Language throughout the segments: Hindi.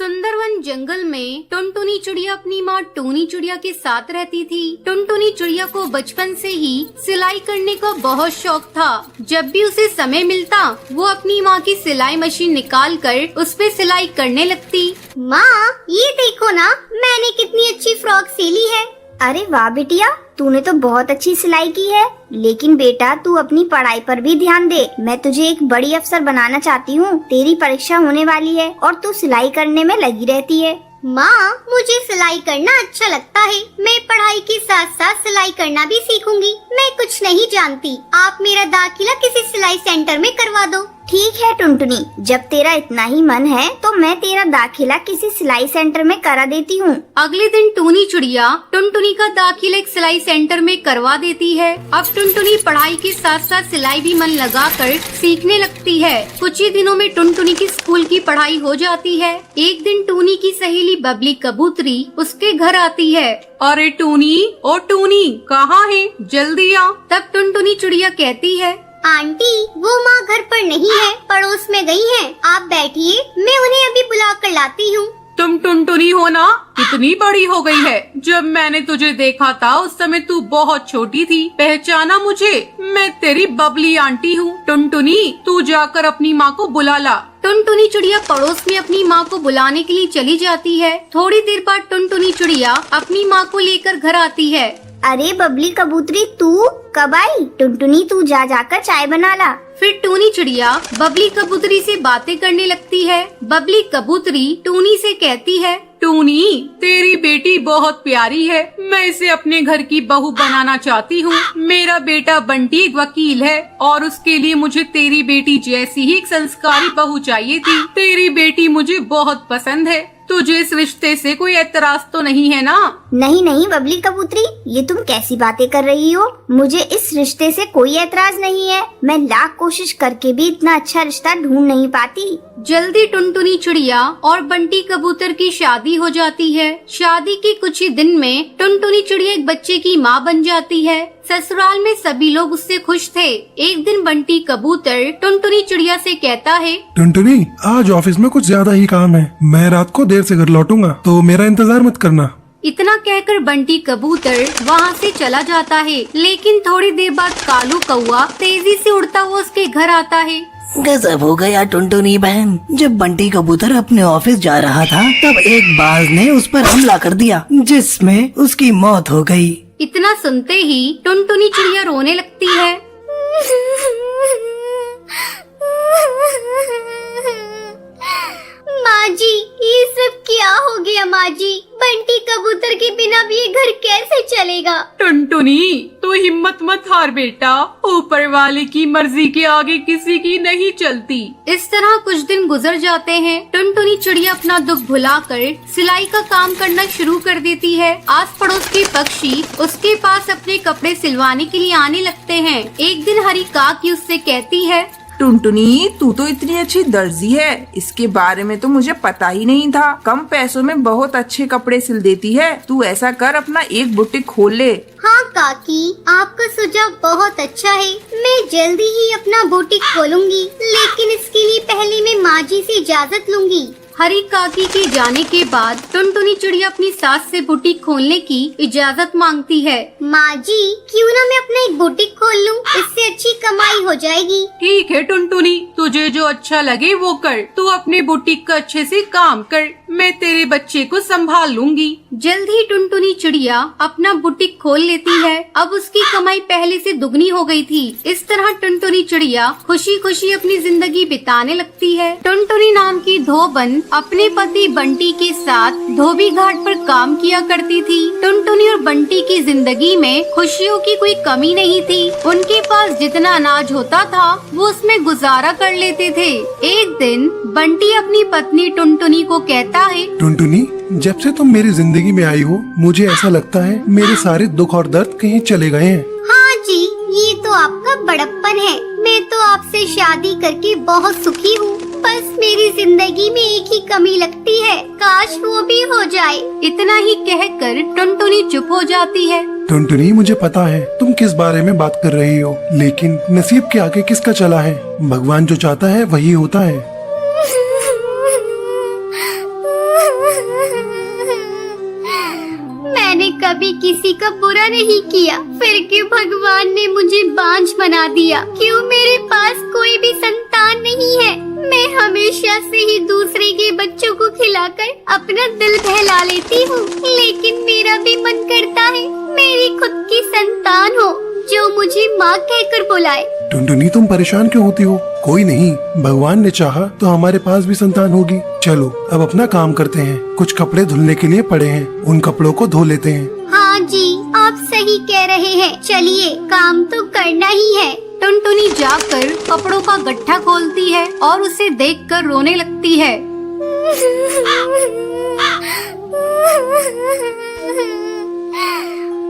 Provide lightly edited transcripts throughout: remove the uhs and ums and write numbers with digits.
सुंदरवन जंगल में टुनटुनी चिड़िया अपनी माँ टूनी चिड़िया के साथ रहती थी। टुनटुनी चिड़िया को बचपन से ही सिलाई करने का बहुत शौक था। जब भी उसे समय मिलता वो अपनी माँ की सिलाई मशीन निकाल कर उस पे सिलाई करने लगती। माँ ये देखो ना, मैंने कितनी अच्छी फ्रॉक सिली है। अरे वाह बिटिया, तूने तो बहुत अच्छी सिलाई की है। लेकिन बेटा तू अपनी पढ़ाई पर भी ध्यान दे। मैं तुझे एक बड़ी अफसर बनाना चाहती हूँ। तेरी परीक्षा होने वाली है और तू सिलाई करने में लगी रहती है। माँ मुझे सिलाई करना अच्छा लगता है। मैं पढ़ाई के साथ साथ सिलाई करना भी सीखूंगी। मैं कुछ नहीं जानती, आप मेरा दाखिला किसी सिलाई सेंटर में करवा दो। ठीक है टुनटुनी, जब तेरा इतना ही मन है तो मैं तेरा दाखिला किसी सिलाई सेंटर में करा देती हूँ। अगले दिन टूनी चिड़िया टुनटुनी का दाखिला एक सिलाई सेंटर में करवा देती है। अब टुनटुनी पढ़ाई के साथ साथ सिलाई भी मन लगाकर सीखने लगती है। कुछ ही दिनों में टुनटुनी की स्कूल की पढ़ाई हो जाती है। एक दिन टूनी की सहेली बबली कबूतरी उसके घर आती है। अरे टूनी, ओ टूनी कहाँ है, जल्दी आ। तब टुनटुनी चिड़िया कहती है, आंटी वो माँ घर पर नहीं है, पड़ोस में गई हैं। आप बैठिए, मैं उन्हें अभी बुला कर लाती हूँ। तुम टुनटुनी हो ना? कितनी बड़ी हो गई है। जब मैंने तुझे देखा था उस समय तू बहुत छोटी थी। पहचाना मुझे? मैं तेरी बबली आंटी हूँ। टुनटुनी तू जाकर अपनी माँ को बुला ला। टुनटुनी चिड़िया पड़ोस में अपनी माँ को बुलाने के लिए चली जाती है। थोड़ी देर बाद टुनटुनी चिड़िया अपनी माँ को लेकर घर आती है। अरे बबली कबूतरी तू कब आई? टुनटुनी तू जाकर चाय बना ला। फिर टूनी चिड़िया बबली कबूतरी से बातें करने लगती है। बबली कबूतरी टूनी से कहती है, टूनी तेरी बेटी बहुत प्यारी है। मैं इसे अपने घर की बहू बनाना चाहती हूँ। मेरा बेटा बंटी एक वकील है और उसके लिए मुझे तेरी बेटी जैसी ही एक संस्कारी बहू चाहिए थी। तेरी बेटी मुझे बहुत पसंद है। तुझे इस रिश्ते से कोई एतराज तो नहीं है ना? नहीं नहीं बबली कबूतरी, ये तुम कैसी बातें कर रही हो? मुझे इस रिश्ते से कोई एतराज नहीं है। मैं लाख कोशिश करके भी इतना अच्छा रिश्ता ढूंढ नहीं पाती। जल्दी टुनटुनी चिड़िया और बंटी कबूतर की शादी हो जाती है। शादी के कुछ ही दिन में टुनटुनी चिड़िया एक बच्चे की माँ बन जाती है। ससुराल में सभी लोग उससे खुश थे। एक दिन बंटी कबूतर टुनटुनी चिड़िया से कहता है, टुनटुनी आज ऑफिस में कुछ ज्यादा ही काम है। मैं रात को देर से घर लौटूंगा, तो मेरा इंतजार मत करना। इतना कहकर बंटी कबूतर वहाँ से चला जाता है। लेकिन थोड़ी देर बाद कालू कौआ तेजी से उड़ता हुआ उसके घर आता है। गजब हो गया टुनटुनी बहन। जब बंटी कबूतर अपने ऑफिस जा रहा था तब एक बाज ने उस पर हमला कर दिया, जिसमें उसकी मौत हो गई। इतना सुनते ही टुनटुनी चिड़िया रोने लगती है। माँ जी ये सब क्या हो गया? माँ जी बंटी कबूतर के बिना भी ये घर कैसे चलेगा? टुनटुनी तो हिम्मत मत हार बेटा, ऊपर वाले की मर्जी के आगे किसी की नहीं चलती। इस तरह कुछ दिन गुजर जाते हैं। टुनटुनी चिड़िया अपना दुख भुलाकर सिलाई का काम करना शुरू कर देती है। आस पड़ोस के पक्षी उसके पास अपने कपड़े सिलवाने के लिए आने लगते हैं। एक दिन हरी काकी उससे कहती है, टुनटुनी तू तो इतनी अच्छी दर्जी है, इसके बारे में तो मुझे पता ही नहीं था। कम पैसों में बहुत अच्छे कपड़े सिल देती है। तू ऐसा कर, अपना एक बुटीक खोल ले। हाँ काकी, आपका सुझाव बहुत अच्छा है। मैं जल्दी ही अपना बुटीक खोलूंगी, लेकिन इसके लिए पहले मैं माँ जी से इजाजत लूंगी। हरी काकी के जाने के बाद टुनटुनी चिड़िया अपनी सास से बुटीक खोलने की इजाजत मांगती है। माँ जी क्यों ना मैं अपना एक बुटीक खोल लूं, इससे अच्छी कमाई हो जाएगी। ठीक है टुनटुनी, तुझे जो अच्छा लगे वो कर। तू अपने बुटीक का अच्छे से काम कर, मैं तेरे बच्चे को संभाल लूंगी। जल्द ही टुनटुनी चिड़िया अपना बुटीक खोल लेती है। अब उसकी कमाई पहले से दुगनी हो गई थी। इस तरह टुनटुनी चिड़िया खुशी खुशी अपनी जिंदगी बिताने लगती है। टुनटुनी नाम की धोबन अपने पति बंटी के साथ धोबी घाट पर काम किया करती थी। टुनटुनी और बंटी की जिंदगी में खुशियों की कोई कमी नहीं थी। उनके पास जितना अनाज होता था वो उसमें गुजारा कर लेते थे। एक दिन बंटी अपनी पत्नी टुनटुनी को कहता है, टुनटुनी जब से तुम मेरी जिंदगी में आई हो मुझे ऐसा लगता है मेरे सारे दुख और दर्द कहीं चले गए हैं। हाँ जी, ये तो आपका बड़प्पन है। मैं तो आपसे शादी करके बहुत सुखी हूँ। बस मेरी जिंदगी में एक ही कमी लगती है, काश वो भी हो जाए। इतना ही कहकर टुनटुनी चुप हो जाती है। टुनटुनी मुझे पता है तुम किस बारे में बात कर रही हो, लेकिन नसीब के आगे किसका चला है? भगवान जो चाहता है वही होता है। किसी का बुरा नहीं किया, फिर क्यों भगवान ने मुझे बांझ बना दिया? क्यों मेरे पास कोई भी संतान नहीं है? मैं हमेशा से ही दूसरे के बच्चों को खिलाकर अपना दिल बहला लेती हूँ, लेकिन मेरा भी मन करता है मेरी खुद की संतान हो जो मुझे माँ कहकर बुलाए। टुनटुनी तुम परेशान क्यों होती हो? कोई नहीं, भगवान ने चाहा तो हमारे पास भी संतान होगी। चलो अब अपना काम करते हैं। कुछ कपड़े धुलने के लिए पड़े हैं, उन कपड़ों को धो लेते हैं। हाँ जी, आप सही कह रहे हैं। चलिए, काम तो करना ही है। टुनटुनी जाकर कपड़ों का गट्ठा खोलती है और उसे देखकर रोने लगती है।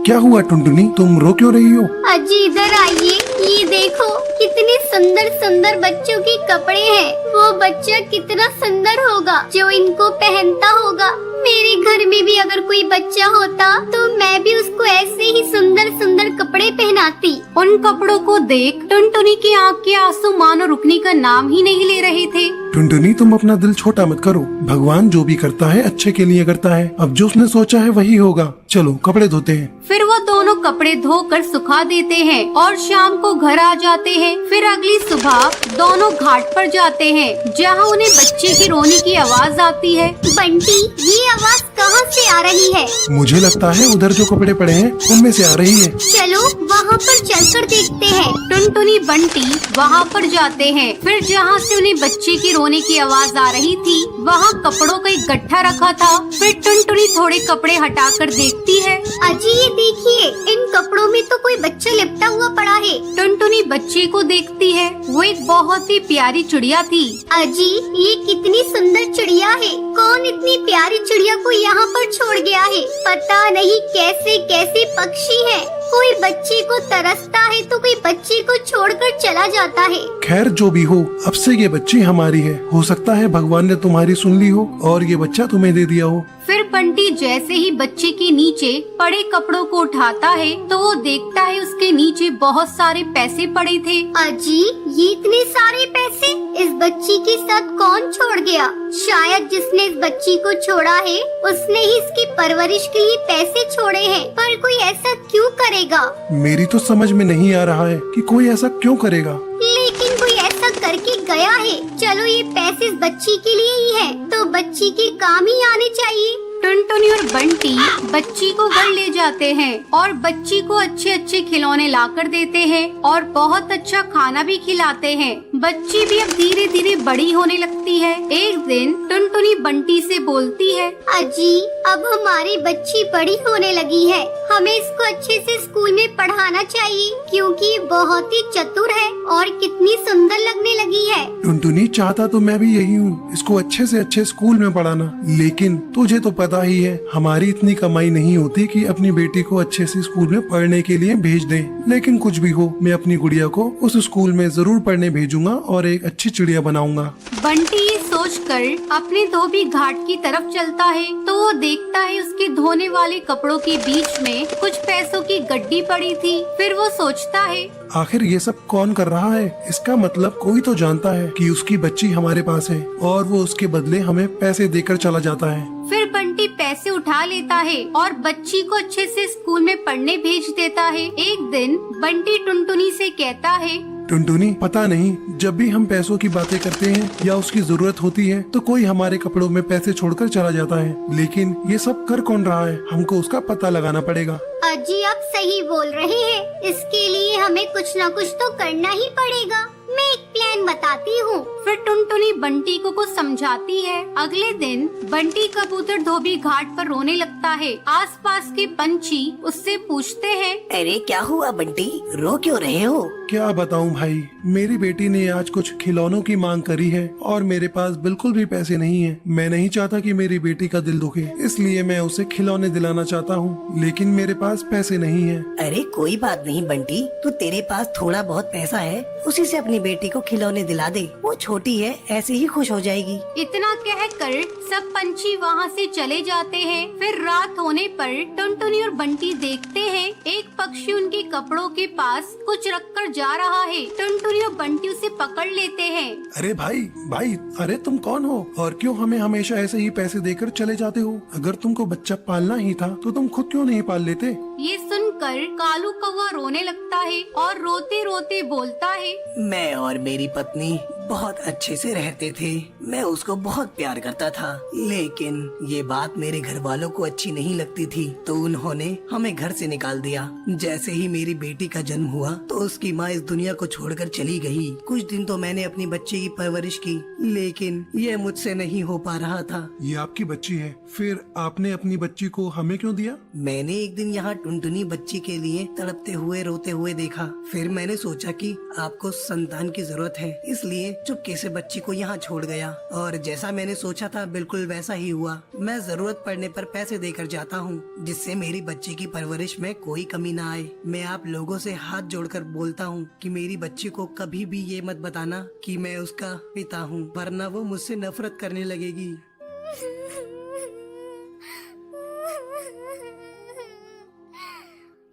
क्या हुआ टुनटुनी, तुम रो क्यों रही हो? अजी इधर आइए, ये देखो कितने सुंदर सुंदर बच्चों के कपड़े हैं। वो बच्चा कितना सुंदर होगा जो इनको पहनता होगा। मेरे घर में भी अगर कोई बच्चा होता तो मैं भी उसको ऐसे ही सुंदर सुंदर कपड़े पहनाती। उन कपड़ों को देख टुनटुनी की आँख के आंसू मानो रुकने का नाम ही नहीं ले रहे थे। टुनटुनी तुम अपना दिल छोटा मत करो, भगवान जो भी करता है अच्छे के लिए करता है। अब जो उसने सोचा है वही होगा। चलो कपड़े धोते हैं। फिर वो दोनों कपड़े धोकर सुखा देते हैं और शाम को घर आ जाते हैं। फिर अगली सुबह दोनों घाट पर जाते हैं, जहाँ उन्हें बच्चे की रोने की आवाज आती है। बंटी, ये आवाज कहाँ से आ रही है? मुझे लगता है उधर जो कपड़े पड़े हैं उनमें से आ रही है। चलो वहाँ पर चलकर देखते हैं। टुनटुनी बंटी वहाँ पर जाते हैं। फिर जहाँ से उन्हें बच्चे की रोने की आवाज आ रही थी, वहाँ कपड़ों का एक गट्ठा रखा था। फिर टुनटुनी थोड़े कपड़े हटाकर देखती है। अजी ये देखिए, इन कपड़ों में तो कोई बच्चा लिपटा हुआ पड़ा है। टुनटुनी बच्चे को देखती है, वो एक बहुत ही प्यारी चिड़िया थी। अजी ये कितनी सुंदर चिड़िया है। कौन इतनी प्यारी चिड़िया को यहाँ पर छोड़ गया है? पता नहीं कैसे कैसे पक्षी है। कोई बच्चे को तरसता है तो कोई बच्चे को छोड़कर चला जाता है। खैर जो भी हो, अब से ये बच्ची हमारी है। हो सकता है भगवान ने तुम्हारी सुन ली हो और ये बच्चा तुम्हें दे दिया हो। फिर बंटी जैसे ही बच्चे के नीचे पड़े कपड़ों को उठाता है तो वो देखता है उसके नीचे बहुत सारे पैसे पड़े थे। अजी ये इतने सारे पैसे इस बच्ची के साथ कौन छोड़ गया? शायद जिसने इस बच्ची को छोड़ा है उसने ही इसकी परवरिश के लिए पैसे छोड़े हैं। पर कोई ऐसा क्यों करेगा? मेरी तो समझ में नहीं आ रहा है कि कोई ऐसा क्यों करेगा। लेकिन कोई ऐसा करके गया है। चलो ये पैसे इस बच्ची के लिए ही है, तो बच्ची के काम ही आने चाहिए। टुनटुनी और बंटी बच्ची को घर ले जाते हैं और बच्ची को अच्छे अच्छे खिलौने लाकर देते हैं और बहुत अच्छा खाना भी खिलाते हैं। बच्ची भी अब धीरे धीरे बड़ी होने लगती है। एक दिन टुनटुनी बंटी से बोलती है, अजी अब हमारी बच्ची बड़ी होने लगी है, हमें इसको अच्छे से स्कूल में पढ़ाना चाहिए क्योंकि ये बहुत ही चतुर है और कितनी सुंदर लगने लगी है। टुनटुनी चाहता तो मैं भी यही हूँ, इसको अच्छे से अच्छे स्कूल में पढ़ाना। लेकिन तुझे तो पता ही है हमारी इतनी कमाई नहीं होती कि अपनी बेटी को अच्छे से स्कूल में पढ़ने के लिए भेज दें। लेकिन कुछ भी हो, मैं अपनी गुड़िया को उस स्कूल में जरूर पढ़ने भेजूंगा और एक अच्छी चिड़िया बनाऊंगा। बंटी ये सोचकर अपने धोबी घाट की तरफ चलता है तो वो देखता है उसके धोने वाले कपड़ों के बीच में कुछ पैसों की गड्डी पड़ी थी। फिर वो सोचता है, आखिर ये सब कौन कर रहा है? इसका मतलब कोई तो जानता है कि उसकी बच्ची हमारे पास है और वो उसके बदले हमें पैसे देकर चला जाता है। फिर बंटी पैसे उठा लेता है और बच्ची को अच्छे से स्कूल में पढ़ने भेज देता है। एक दिन बंटी टुनटुनी से कहता है, टुनटुनी पता नहीं, जब भी हम पैसों की बातें करते हैं या उसकी जरूरत होती है तो कोई हमारे कपड़ों में पैसे छोड़कर चला जाता है। लेकिन ये सब कर कौन रहा है? हमको उसका पता लगाना पड़ेगा। अजी आप सही बोल रहे हैं, इसके लिए हमें कुछ न कुछ तो करना ही पड़ेगा। मैं एक प्लान बताती हूँ। फिर टुनटुनी बंटी को कुछ समझाती है। अगले दिन बंटी कबूतर धोबी घाट पर रोने लगता है। आसपास के पंछी उससे पूछते हैं, अरे क्या हुआ बंटी, रो क्यों रहे हो? क्या बताऊं भाई, मेरी बेटी ने आज कुछ खिलौनों की मांग करी है और मेरे पास बिल्कुल भी पैसे नहीं है। मैं नहीं चाहता कि मेरी बेटी का दिल दुखे, इसलिए मैं उसे खिलौने दिलाना चाहता हूँ, लेकिन मेरे पास पैसे नहीं है। अरे कोई बात नहीं बंटी, तो तेरे पास थोड़ा बहुत पैसा है, उसी से अपनी बेटी को खिलौने दिला दे। वो छोटी है, ऐसे ही खुश हो जाएगी। इतना कहकर सब पंछी वहाँ से चले जाते हैं। फिर रात होने पर टुनटुनी और बंटी देखते हैं एक पक्षी उनके कपड़ों के पास कुछ रखकर जा रहा है। टुनटुनी और बंटी उसे पकड़ लेते हैं। अरे भाई भाई, अरे तुम कौन हो और क्यों हमें हमेशा ऐसे ही पैसे देकर चले जाते हो? अगर तुमको बच्चा पालना ही था तो तुम खुद क्यों नहीं पाल लेते? ये सुनकर कालू कौवा रोने लगता है और रोते रोते बोलता है, मैं और मेरी पत्नी बहुत अच्छे से रहते थे। मैं उसको बहुत प्यार करता था, लेकिन ये बात मेरे घर वालों को अच्छी नहीं लगती थी, तो उन्होंने हमें घर से निकाल दिया। जैसे ही मेरी बेटी का जन्म हुआ तो उसकी माँ इस दुनिया को छोड़कर चली गई। कुछ दिन तो मैंने अपनी बच्ची की परवरिश की, लेकिन ये मुझसे नहीं हो पा रहा था। ये आपकी बच्ची है, फिर आपने अपनी बच्ची को हमें क्यों दिया? मैंने एक दिन यहाँ टुनटुनी बच्ची के लिए तड़पते हुए रोते हुए देखा। फिर मैंने सोचा कि आपको संतान की जरूरत है, इसलिए चुपके से बच्ची को यहाँ छोड़ गया। और जैसा मैंने सोचा था बिल्कुल वैसा ही हुआ। मैं जरूरत पड़ने पर पैसे देकर जाता हूँ, जिससे मेरी बच्ची की परवरिश में कोई कमी ना आए। मैं आप लोगों से हाथ जोड़कर बोलता हूँ कि मेरी बच्ची को कभी भी ये मत बताना कि मैं उसका पिता हूँ, वरना वो मुझसे नफरत करने लगेगी।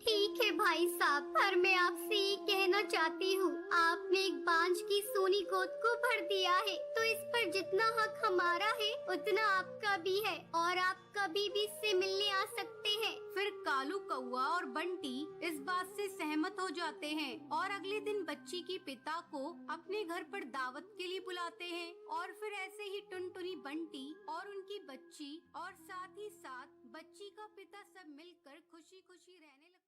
ठीक है भाई साहब, पर मैं आपसे ये कहना चाहती हूँ, आपने एक बांझ की सोनी गोद को भर दिया है, तो इस पर जितना हक हमारा है उतना आपका भी है, और आप कभी भी इससे मिलने आ सकते हैं। फिर कालू कौवा और बंटी इस बात से सहमत हो जाते हैं और अगले दिन बच्ची की पिता को अपने घर पर दावत के लिए बुलाते हैं। और फिर ऐसे ही टुनटुनी, बंटी और उनकी बच्ची और साथ ही साथ बच्ची का पिता सब मिलकर खुशी खुशी रहने लगते हैं।